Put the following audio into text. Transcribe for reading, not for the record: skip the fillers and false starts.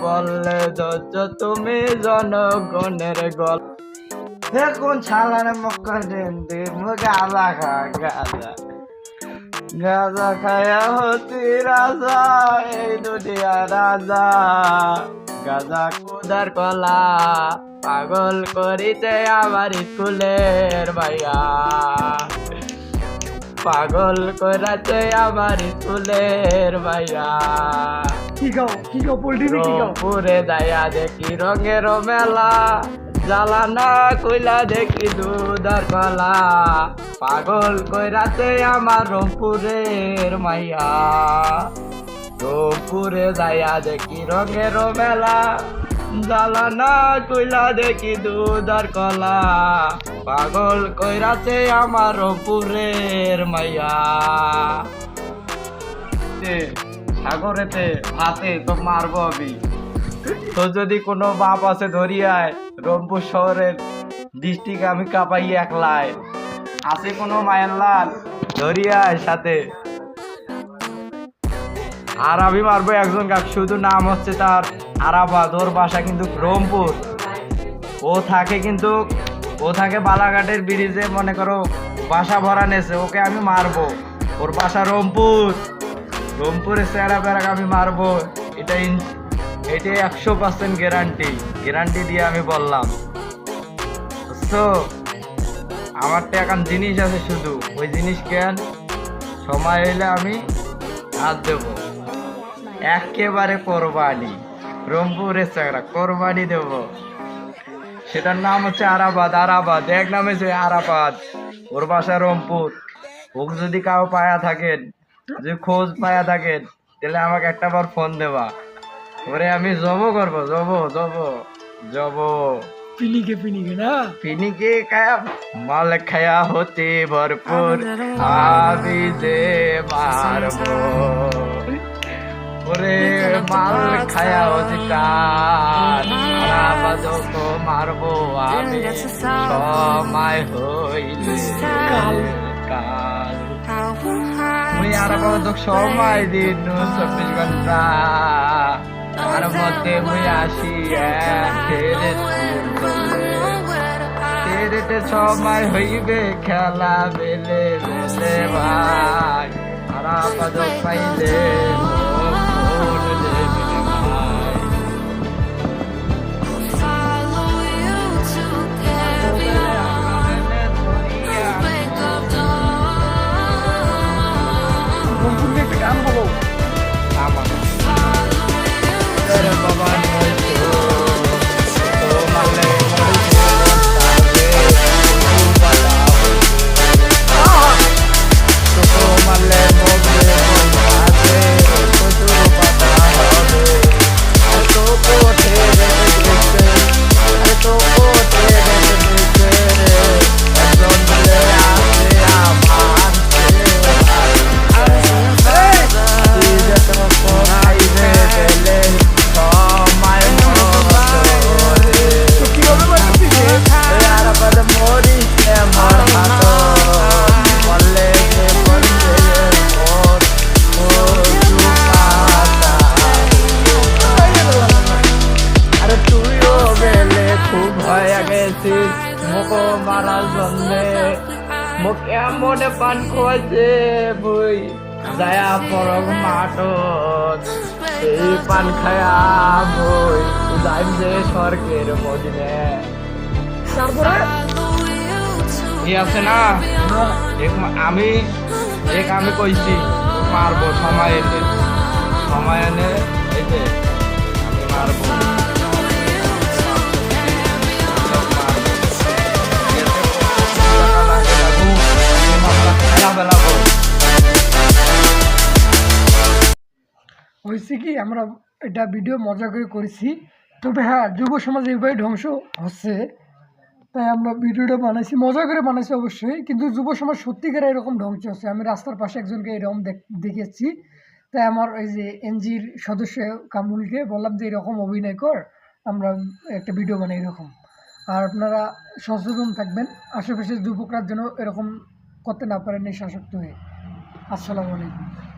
বললে ধৈর্য তুমি জনগণের গল এখন ছালার মক্কা দেন গাঁজা খা গাঁজা গাঁজা খায়া হতি রাজা এই দুনিয়া রাজা গাঁজা কুদার কলা পাগল করিতে আমার স্কুলের ভাইয়া পাগল করাতে আমার স্কুলের ভাইয়া কি গাও পোল্ট্রি কি গাও পুরে যাইয়া দেখি রঙের মেলা জ্বালানা কইলা দেখি দুধার কলা পাগল কইরাতে আমার রংপুরের মাইয়া রংপুরে যাইয়া দেখি রঙের মেলা জ্বালানা কইলা দেখি দুধার কলা পাগল কইরাতে আমার রংপুরের মাইয়া সাগরেতে হাতে তো মারবো আমি তো যদি কোনো বাপ আছে ধরিয়ায় রংপুর শহরের ডিস্ট্রিক্ট আমি কাঁপাই একলাই আছে কোনো মায়ের লাল ধরিয়ায় সাথে আর আমি মারবো একজন কাক শুধু নাম হচ্ছে তার আরাফাত ওর বাসা কিন্তু রংপুর ও থাকে বালাঘাটের ব্রিজে মনে করো বাসা ভরা নেছে ওকে আমি মারবো ওর বাসা রংপুরের চেহারা পেরাক আমি মারবো এটা 100% গ্যারান্টি দিয়ে আমি বললাম তো আমার তো এখন জিনিস আছে শুধু ওই জিনিস কেন সময় হইলে আমি হাত দেব একেবারে কোরবানি রংপুরের চেহারা কোরবানি দেব সেটার নাম হচ্ছে আরাফাত এক নাম হচ্ছে আরাফাত ওর বাসা রংপুর ওকে যদি কাউ পায়া থাকেন যদি খোঁজ পায়া থাকেন তাহলে আমাকে একটা বার ফোন দেবা ওরে আমি জব করবো জব পিনিকে না পিনিকে খায়া মাল খায়া হতে ভরপুর আমি যে মারবো ওরে মাল খায়া হতে তো মারবো আমি সময় হইলে কাল মুই আর সময় দিন 24 ঘন্টা তার মধ্যে মুই আসি তেরেতে সময় হইবে খেলা বেলে ভাই আরাফাত পাইলে গান বলো মোকে মারার জন্যে মোকে মনে পান খোয়াছে বই যায়া পরগ মাঠত এই পান খায়া বই যাইম যে স্বর্গের মদিনে তারপরে কি আছে না আমি কইছি মারবো সময় এনে এই যে আমি মারবো হয়েছে কি আমরা এটা ভিডিও মজা করে করেছি তবে হ্যাঁ যুব সমাজ এইভাবে ধ্বংস হচ্ছে তাই আমরা ভিডিওটা বানাইছি মজা করে বানাইছি অবশ্যই কিন্তু যুব সমাজ সত্যিকার এরকম ধ্বংস হচ্ছে আমি রাস্তার পাশে একজনকে এরকম দেখেছি তাই আমার এই যে এনজির সদস্য কামরুলকে বললাম যে এরকম অভিনয় কর আমরা একটা ভিডিও বানাই এরকম আর আপনারা সচেতন থাকবেন আশেপাশের যুবকরা যেন এরকম করতে না পারেন নেশাসক্ত হয়ে আসসালামু আলাইকুম